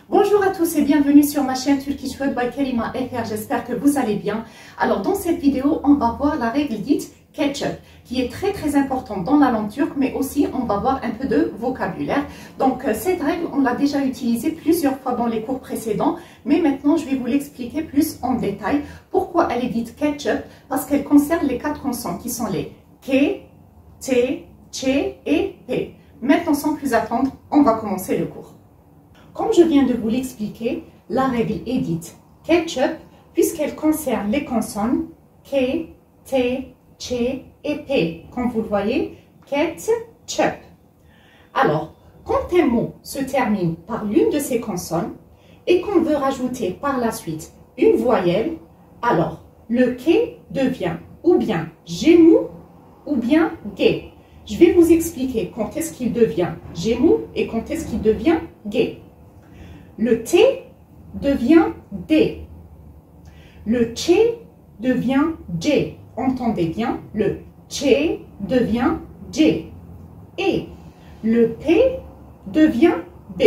Bonjour à tous et bienvenue sur ma chaîne Turkish Food by Karima FR, j'espère que vous allez bien. Alors dans cette vidéo, on va voir la règle dite ketchup, qui est très importante dans la langue turque, mais aussi on va voir un peu de vocabulaire. Donc cette règle, on l'a déjà utilisée plusieurs fois dans les cours précédents, mais maintenant je vais vous l'expliquer plus en détail. Pourquoi elle est dite ketchup? Parce qu'elle concerne les 4 consonnes qui sont les K, T, Ç et P. Maintenant sans plus attendre, on va commencer le cours. Comme je viens de vous l'expliquer, la règle est dite ketchup puisqu'elle concerne les consonnes K, T, Ç et P. Comme vous le voyez, ketchup. Alors, quand un mot se termine par l'une de ces consonnes et qu'on veut rajouter par la suite une voyelle, alors le K devient ou bien G-mou ou bien G. Je vais vous expliquer quand est-ce qu'il devient G-mou et quand est-ce qu'il devient G. Le T devient D. Le Ç devient J. Entendez bien, le Ç devient J. Et le P devient B.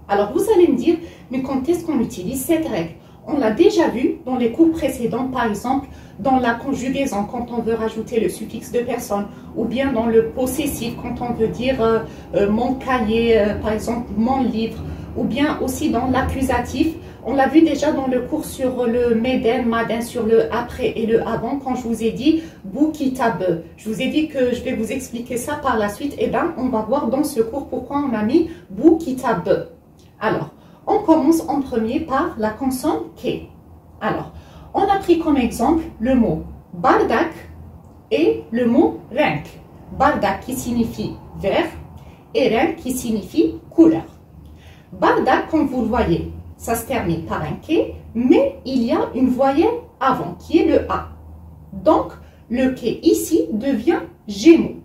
Alors vous allez me dire, mais quand est-ce qu'on utilise cette règle? On l'a déjà vu dans les cours précédents, par exemple dans la conjugaison quand on veut rajouter le suffixe de personne, ou bien dans le possessif quand on veut dire mon cahier, par exemple mon livre, ou bien aussi dans l'accusatif. On l'a vu déjà dans le cours sur le meden, maden, sur le après et le avant, quand je vous ai dit bu kitabı. Je vous ai dit que je vais vous expliquer ça par la suite. Et bien, on va voir dans ce cours pourquoi on a mis bu kitabı. Alors, on commence en premier par la consonne K. Alors, on a pris comme exemple le mot bardak et le mot renk. Bardak qui signifie verre et renk qui signifie couleur. Bardak, comme vous le voyez, ça se termine par un K, mais il y a une voyelle avant, qui est le A. Donc, le K ici devient G-mot.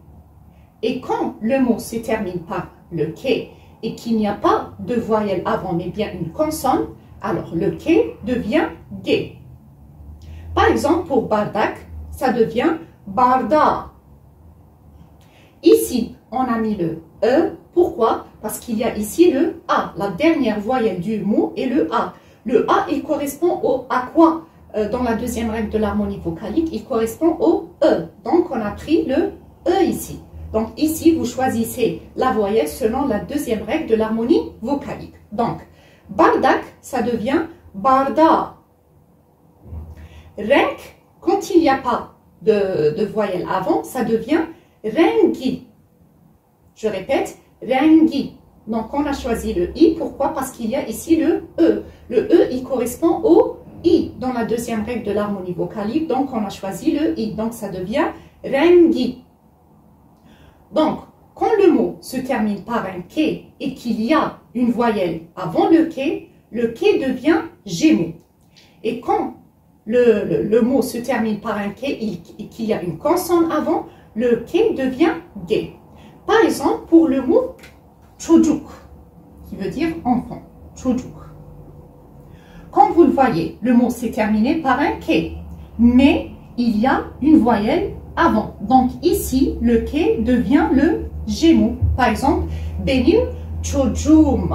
Et quand le mot se termine par le K et qu'il n'y a pas de voyelle avant, mais bien une consonne, alors le K devient G. Par exemple, pour bardak, ça devient barda. Ici, on a mis le E. Pourquoi? Parce qu'il y a ici le A. La dernière voyelle du mot est le A. Le A, il correspond à quoi? Dans la deuxième règle de l'harmonie vocalique, il correspond au E. Donc, on a pris le E ici. Donc, ici, vous choisissez la voyelle selon la deuxième règle de l'harmonie vocalique. Donc, bardak, ça devient barda. Renk, quand il n'y a pas de voyelle avant, ça devient rengi. Je répète, rengi. Donc, on a choisi le I. Pourquoi? Parce qu'il y a ici le E. Le E, il correspond au I dans la deuxième règle de l'harmonie vocalique. Donc, on a choisi le I. Donc, ça devient rengi. Donc, quand le mot se termine par un K et qu'il y a une voyelle avant le K devient G-mot. Et quand le mot se termine par un K et qu'il y a une consonne avant, le K devient G. Par exemple, pour le mot çocuk, qui veut dire enfant, çocuk. Comme vous le voyez, le mot s'est terminé par un K, mais il y a une voyelle avant. Donc ici, le K devient le G-mot. Par exemple, benim çocuğum.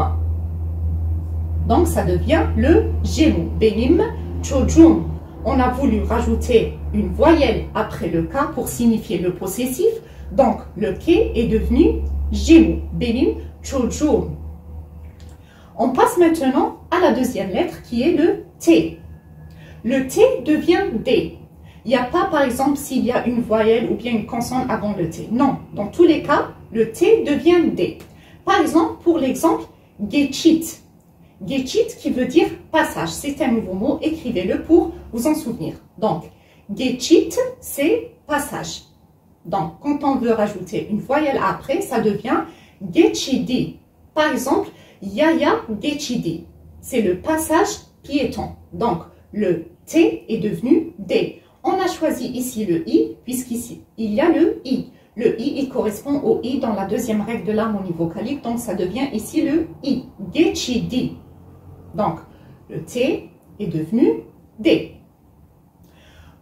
Donc ça devient le G-mot. Benim çocuğum. On a voulu rajouter une voyelle après le K pour signifier le possessif. Donc, le K est devenu G-mot. Benim çocuğum. On passe maintenant à la deuxième lettre qui est le T. Le T devient D. Il n'y a pas, par exemple, s'il y a une voyelle ou bien une consonne avant le T. Non, dans tous les cas, le T devient D. Par exemple, pour l'exemple, geçit. Geçit qui veut dire passage. C'est un nouveau mot, écrivez-le pour vous en souvenir. Donc, geçit, c'est passage. Donc, quand on veut rajouter une voyelle après, ça devient geçidi. Par exemple, yaya geçidi. C'est le passage piéton. Donc, le T est devenu D. On a choisi ici le I, puisqu'ici, il y a le I. Le I, il correspond au I dans la deuxième règle de l'harmonie vocalique. Donc, ça devient ici le I. Geçidi. Donc, le T est devenu D.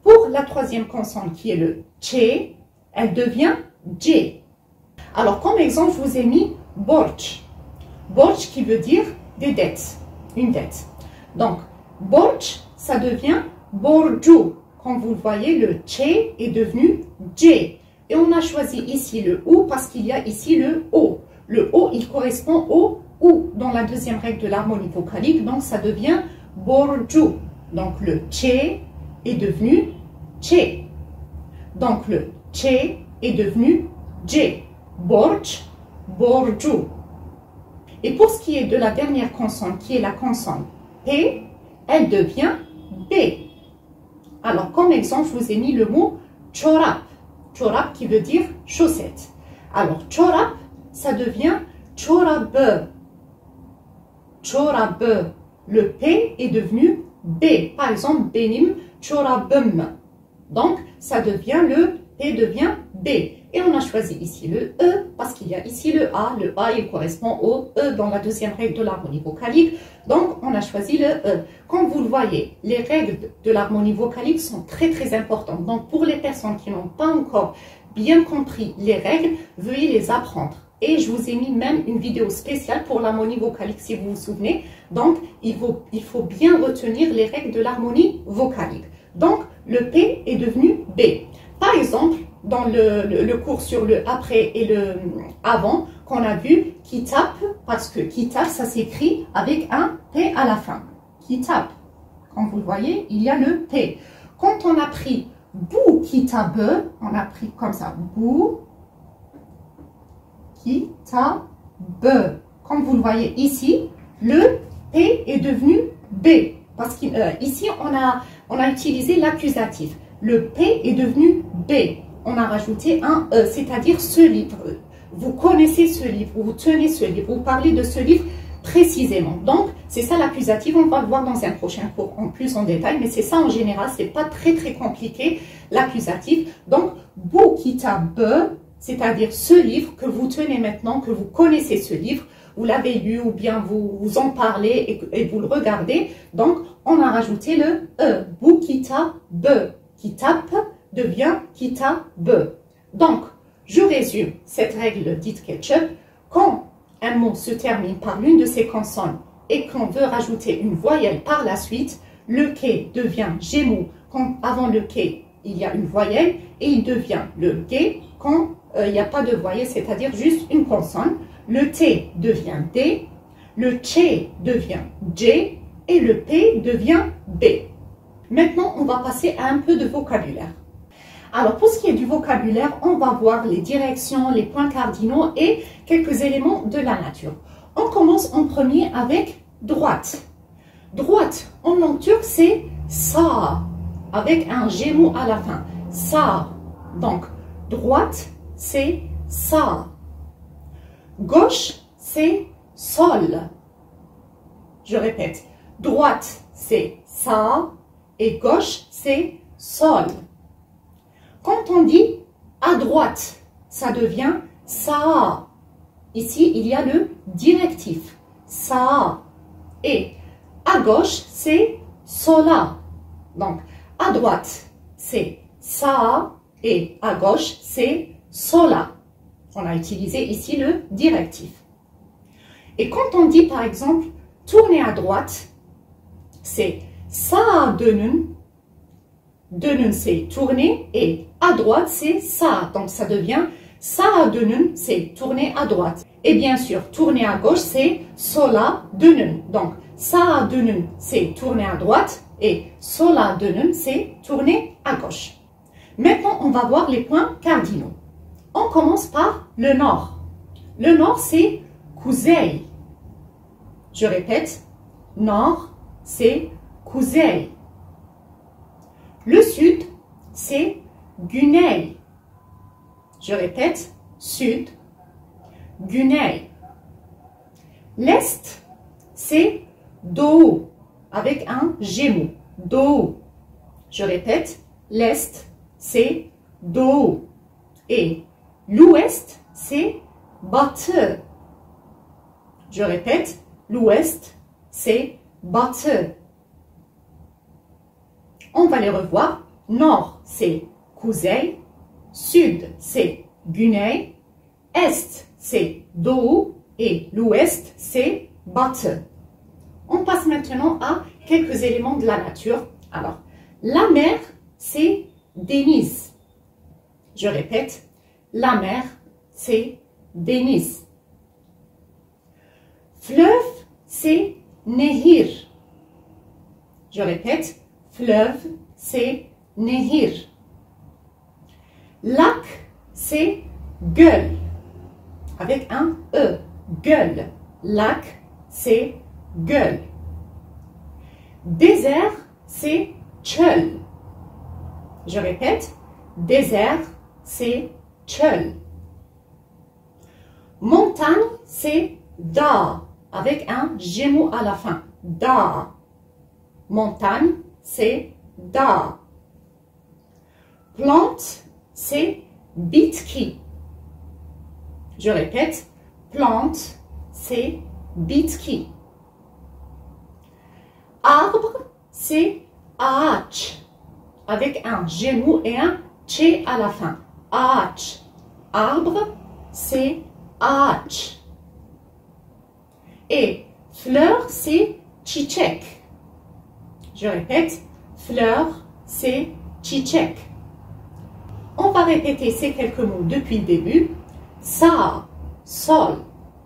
Pour la troisième consonne qui est le Ç, elle devient J. Alors, comme exemple, je vous ai mis borç. Borç qui veut dire des dettes, une dette. Donc, borç, ça devient borcu. Comme vous le voyez, le tché est devenu dj. Et on a choisi ici le ou parce qu'il y a ici le o. Le o, il correspond au ou dans la deuxième règle de l'harmonie vocalique. Donc, ça devient borcu. Donc, le tché est devenu tché. Donc, le tché est devenu dj. Borç, borcu. Et pour ce qui est de la dernière consonne, qui est la consonne P, elle devient B. Alors, comme exemple, je vous ai mis le mot çorap. Çorap qui veut dire chaussette. Alors, çorap, ça devient çorabı. Çorabı. Le P est devenu B. Par exemple, benim çorabım. Donc, ça devient le P devient B. Et on a choisi ici le E parce qu'il y a ici le A. Le A, il correspond au E dans la deuxième règle de l'harmonie vocalique. Donc, on a choisi le E. Comme vous le voyez, les règles de l'harmonie vocalique sont très très importantes. Donc, pour les personnes qui n'ont pas encore bien compris les règles, veuillez les apprendre. Et je vous ai mis même une vidéo spéciale pour l'harmonie vocalique, si vous vous souvenez. Donc, il faut bien retenir les règles de l'harmonie vocalique. Donc, le P est devenu B. Par exemple, dans le cours sur le après et le avant, qu'on a vu kitap, parce que kitap, ça s'écrit avec un P à la fin. Kitap. Comme vous le voyez, il y a le P. Quand on a pris bu kitabı, on a pris comme ça, bu kitabı. Comme vous le voyez ici, le P est devenu B. Parce qu'ici, on a utilisé l'accusatif. Le P est devenu B. On a rajouté un E, c'est-à-dire ce livre. Vous connaissez ce livre, vous tenez ce livre, vous parlez de ce livre précisément. Donc, c'est ça l'accusatif. On va le voir dans un prochain cours en plus en détail, mais c'est ça en général, c'est pas très très compliqué, l'accusatif. Donc, bu kitabı, c'est-à-dire ce livre que vous tenez maintenant, que vous connaissez ce livre, vous l'avez lu ou bien vous en parlez et vous le regardez. Donc, on a rajouté le E. Bu kitabı. Kitap devient kitabı. Donc, je résume cette règle dite ketchup. Quand un mot se termine par l'une de ces consonnes et qu'on veut rajouter une voyelle par la suite, le K devient Gémou. Quand avant le K, il y a une voyelle et il devient le G quand il n'y a pas de voyelle, c'est-à-dire juste une consonne. Le T devient D, le Ç devient J et le P devient B. Maintenant, on va passer à un peu de vocabulaire. Alors, pour ce qui est du vocabulaire, on va voir les directions, les points cardinaux et quelques éléments de la nature. On commence en premier avec droite. Droite, en langue turque, c'est sağ, avec un Gémeaux à la fin. Sağ. Donc, droite, c'est sağ. Gauche, c'est sol. Je répète, droite, c'est sağ. Et gauche, c'est sol. Quand on dit à droite, ça devient sağa. Ici, il y a le directif. Sağa. Et à gauche, c'est sola. Donc, à droite, c'est sağa. Et à gauche, c'est sola. On a utilisé ici le directif. Et quand on dit, par exemple, tourner à droite, c'est sağa dönün. Dönün, c'est tourner. Et à droite, c'est sağ. Donc, ça devient sağa dönün, c'est tourner à droite. Et bien sûr, tourner à gauche, c'est sola dönün. Donc, sağa dönün, c'est tourner à droite. Et sola dönün, c'est tourner à gauche. Maintenant, on va voir les points cardinaux. On commence par le nord. Le nord, c'est kuzey. Je répète, nord, c'est kuzey. Le sud, c'est güney. Je répète, sud, güney. L'est, c'est doğu, avec un Gémeaux. Doğu. Je répète, l'est, c'est doğu. Et l'ouest, c'est batı. Je répète, l'ouest, c'est batı. On va les revoir. Nord, c'est kuzey. Sud, c'est güney. Est, c'est doğu. Et l'ouest, c'est batı. On passe maintenant à quelques éléments de la nature. Alors, la mer, c'est deniz. Je répète, la mer, c'est deniz. Fleuve, c'est nehir. Je répète, fleuve, c'est nehir. Lac, c'est göl. Avec un E, göl. Lac, c'est göl. Désert, c'est çöl. Je répète, désert, c'est çöl. Montagne, c'est dağ, avec un gémeau à la fin. Dağ. Montagne, c'est dağ. Plante, c'est bitki. Je répète, plante, c'est bitki. Arbre, c'est ağaç, avec un gémeau et un ç à la fin. Ağaç. Arbre, c'est ağaç. Et fleur, c'est çiçek. Je répète, fleur, c'est çiçek. On va répéter ces quelques mots depuis le début. Sağ, sol,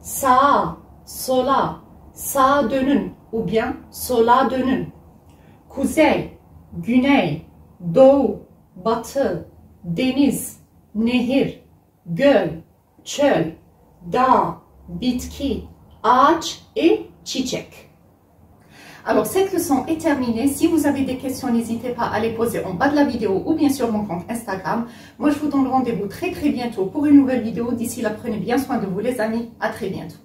sağa, sola, sağa dönün ou bien sola dönün. Kuzey, güney, doğu, batı, deniz, nehir, göl, çöl, dağ, bitki, ağaç et çiçek. Alors, cette leçon est terminée. Si vous avez des questions, n'hésitez pas à les poser en bas de la vidéo ou bien sur mon compte Instagram. Moi, je vous donne rendez-vous très bientôt pour une nouvelle vidéo. D'ici là, prenez bien soin de vous les amis. À très bientôt.